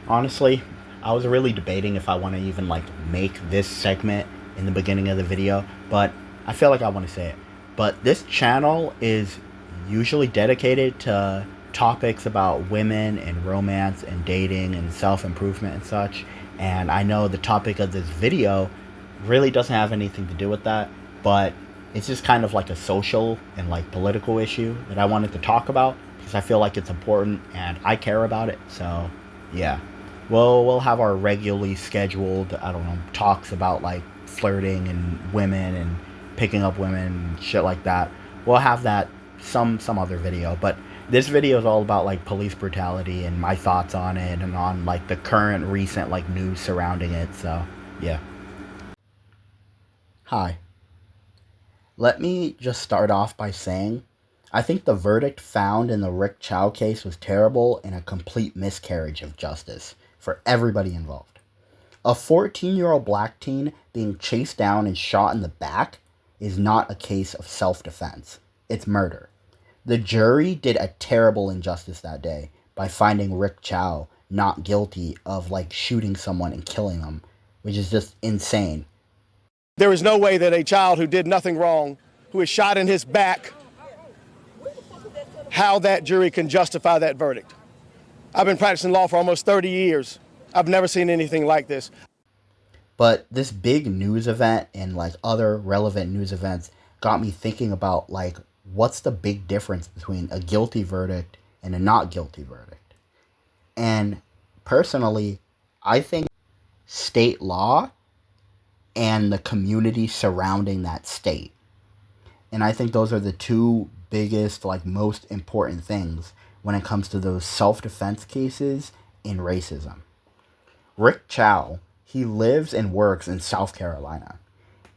Honestly, I was really debating if I want to even like make this segment in the beginning of the video, but I feel like I want to say it. But this channel is usually dedicated to topics about women and romance and dating and self-improvement and such. And I know the topic of this video really doesn't have anything to do with that, but it's just kind of like a social and like political issue that I wanted to talk about because I feel like it's important and I care about it. So, yeah. We'll have our regularly scheduled, I don't know, talks about like flirting and women and picking up women and shit like that. We'll have that some other video, but this video is all about like police brutality and my thoughts on it and on like the current recent like news surrounding it. So, yeah. Hi. Let me just start off by saying I think the verdict found in the Rick Chow case was terrible and a complete miscarriage of justice for everybody involved. A 14-year-old black teen being chased down and shot in the back is not a case of self defense, it's murder. The jury did a terrible injustice that day by finding Rick Chow not guilty of like shooting someone and killing them, which is just insane. There is no way that a child who did nothing wrong, who is shot in his back, how that jury can justify that verdict. I've been practicing law for almost 30 years. I've never seen anything like this. But this big news event and like other relevant news events got me thinking about like what's the big difference between a guilty verdict and a not guilty verdict. And personally, I think state law and the community surrounding that state. And I think those are the two biggest, like, most important things when it comes to those self defense cases in racism. Rick Chow, he lives and works in South Carolina.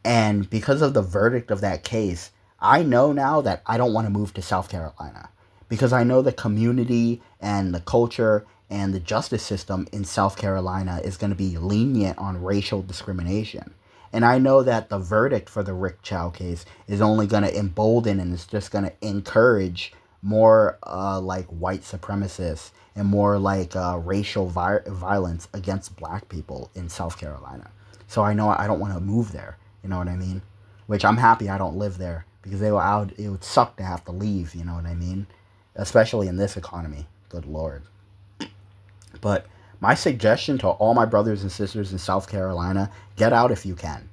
And because of the verdict of that case, I know now that I don't want to move to South Carolina because I know the community and the culture and the justice system in South Carolina is going to be lenient on racial discrimination. And I know that the verdict for the Rick Chow case is only going to embolden and it's just going to encourage more like white supremacists and more like racial violence against black people in South Carolina. So I know I don't want to move there. You know what I mean? Which I'm happy I don't live there because they were out. It would suck to have to leave. You know what I mean? Especially in this economy. Good Lord. But my suggestion to all my brothers and sisters in South Carolina, get out if you can.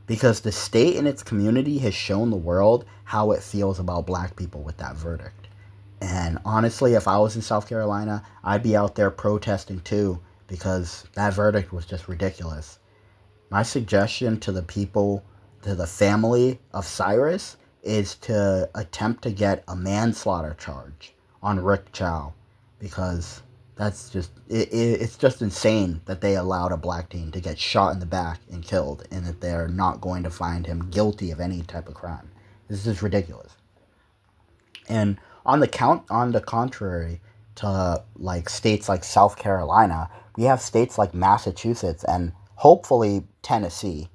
Because the state and its community has shown the world how it feels about black people with that verdict. And honestly, if I was in South Carolina, I'd be out there protesting too because that verdict was just ridiculous. My suggestion to the people, to the family of Cyrus, is to attempt to get a manslaughter charge on Rick Chow because that's just it's just insane that they allowed a black teen to get shot in the back and killed and that they're not going to find him guilty of any type of crime. This is ridiculous. And on the contrary to like states like South Carolina, we have states like Massachusetts and hopefully Tennessee,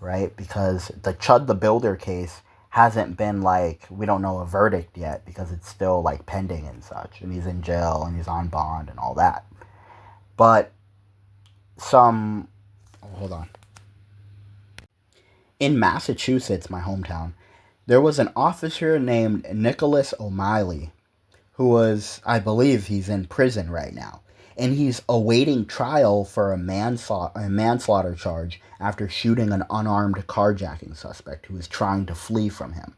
right? Because the Chud the Builder case hasn't been like, we don't know a verdict yet because it's still like pending and such. And he's in jail and he's on bond and all that. But hold on. In Massachusetts, my hometown, there was an officer named Nicholas O'Malley who was, I believe he's in prison right now. And he's awaiting trial for a manslaughter charge after shooting an unarmed carjacking suspect who was trying to flee from him.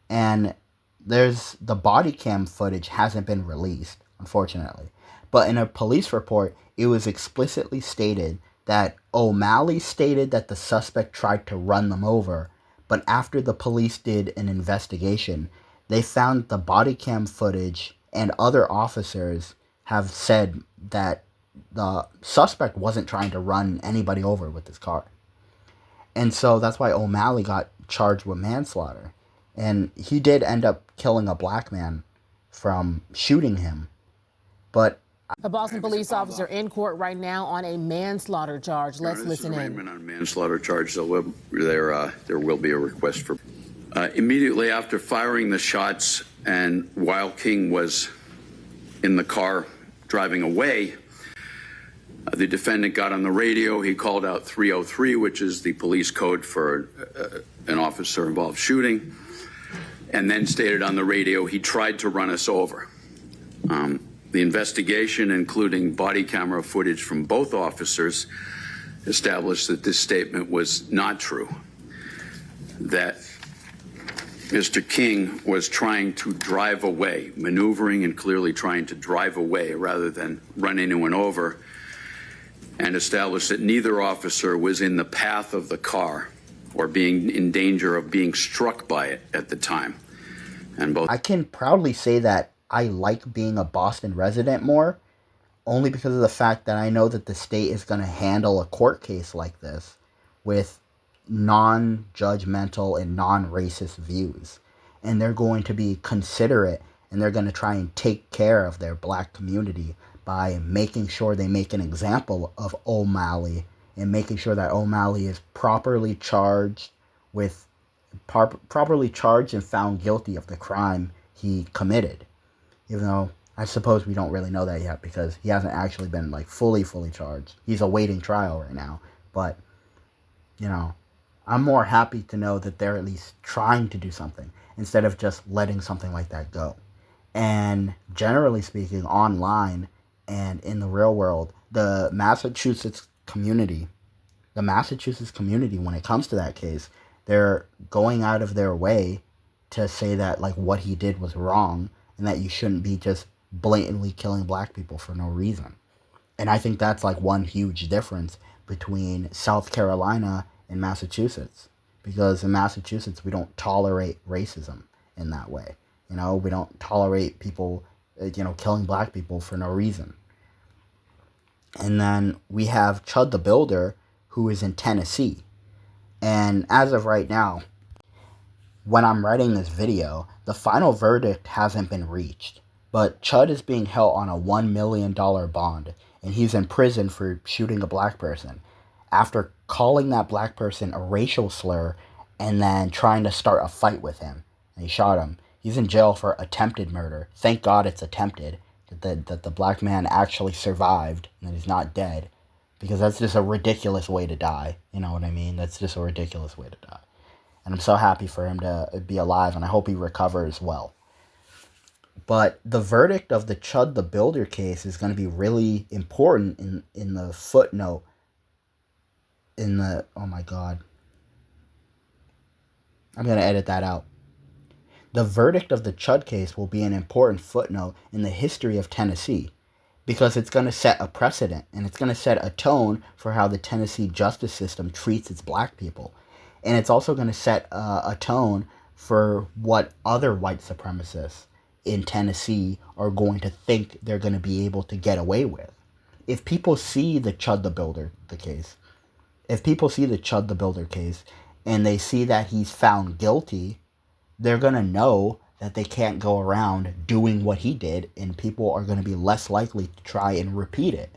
And the body cam footage hasn't been released, unfortunately. But in a police report, it was explicitly stated that O'Malley stated that the suspect tried to run them over, but after the police did an investigation, they found the body cam footage and other officers have said that the suspect wasn't trying to run anybody over with his car. And so that's why O'Malley got charged with manslaughter. And he did end up killing a black man from shooting him. But a Boston police officer in court right now on a manslaughter charge. Let's listen in. On manslaughter charge, there will be a request for immediately after firing the shots and while King was in the car driving away, The defendant got on the radio. He called out 303, which is the police code for an officer-involved shooting, and then stated on the radio he tried to run us over. The investigation, including body camera footage from both officers, established that this statement was not true, that Mr. King was trying to drive away, maneuvering and clearly trying to drive away rather than run anyone over, and established that neither officer was in the path of the car or being in danger of being struck by it at the time. And both I can proudly say that I like being a Boston resident more, only because of the fact that I know that the state is going to handle a court case like this with non-judgmental and non-racist views. And they're going to be considerate, and they're going to try and take care of their black community by making sure they make an example of O'Malley and making sure that O'Malley is properly charged and found guilty of the crime he committed. Even though I suppose we don't really know that yet because he hasn't actually been like fully charged. He's awaiting trial right now. But, I'm more happy to know that they're at least trying to do something instead of just letting something like that go. And generally speaking, online and in the real world, the Massachusetts community, when it comes to that case, they're going out of their way to say that like what he did was wrong and that you shouldn't be just blatantly killing black people for no reason. And I think that's like one huge difference between South Carolina and Massachusetts, because in Massachusetts we don't tolerate racism in that way. We don't tolerate people killing black people for no reason. And then we have Chud the Builder, who is in Tennessee. And as of right now, when I'm writing this video, the final verdict hasn't been reached. But Chud is being held on a $1 million bond, and he's in prison for shooting a black person after calling that black person a racial slur and then trying to start a fight with him. And he shot him. He's in jail for attempted murder. Thank God it's attempted, that the black man actually survived and that he's not dead, because that's just a ridiculous way to die. You know what I mean? That's just a ridiculous way to die. And I'm so happy for him to be alive, and I hope he recovers well. But the verdict of the Chud the Builder case is going to be really important in the footnote. Oh my God. I'm going to edit that out. The verdict of the Chud case will be an important footnote in the history of Tennessee, because it's going to set a precedent, and it's going to set a tone for how the Tennessee justice system treats its black people. And it's also going to set a tone for what other white supremacists in Tennessee are going to think they're going to be able to get away with. If people see the Chud the Builder case, and they see that he's found guilty, they're going to know that they can't go around doing what he did, and people are going to be less likely to try and repeat it.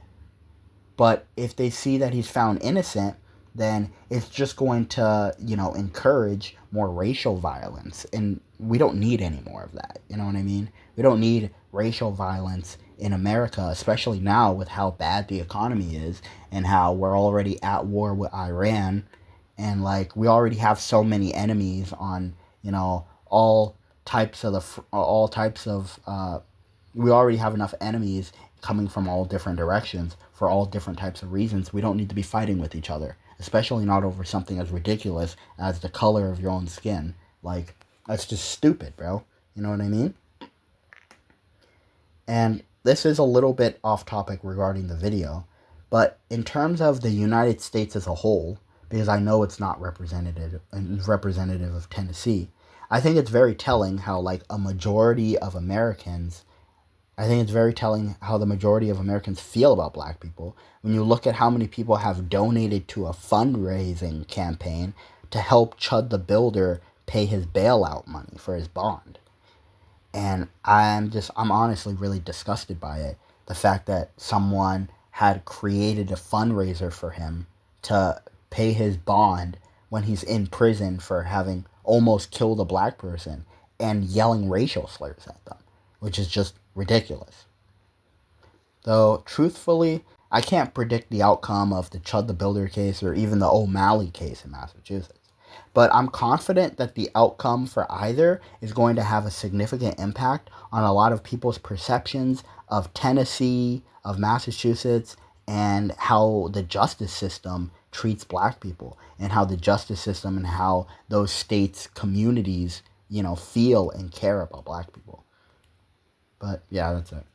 But if they see that he's found innocent, then it's just going to, encourage more racial violence. And we don't need any more of that. You know what I mean? We don't need racial violence in America, especially now with how bad the economy is and how we're already at war with Iran. And like, we already have so many enemies on, we already have enough enemies coming from all different directions for all different types of reasons. We don't need to be fighting with each other, especially not over something as ridiculous as the color of your own skin. Like, that's just stupid, bro. You know what I mean? And this is a little bit off topic regarding the video, but in terms of the United States as a whole, because I know it's not representative of Tennessee, I think it's very telling how the majority of Americans feel about black people when you look at how many people have donated to a fundraising campaign to help Chud the Builder pay his bailout money for his bond. And I'm honestly really disgusted by it. The fact that someone had created a fundraiser for him to pay his bond when he's in prison for having almost killed a black person and yelling racial slurs at them, which is just ridiculous. Though, truthfully, I can't predict the outcome of the Chud the Builder case or even the O'Malley case in Massachusetts. But I'm confident that the outcome for either is going to have a significant impact on a lot of people's perceptions of Tennessee, of Massachusetts, and how the justice system treats black people, and how the justice system and how those states' communities, feel and care about black people. But yeah, that's it.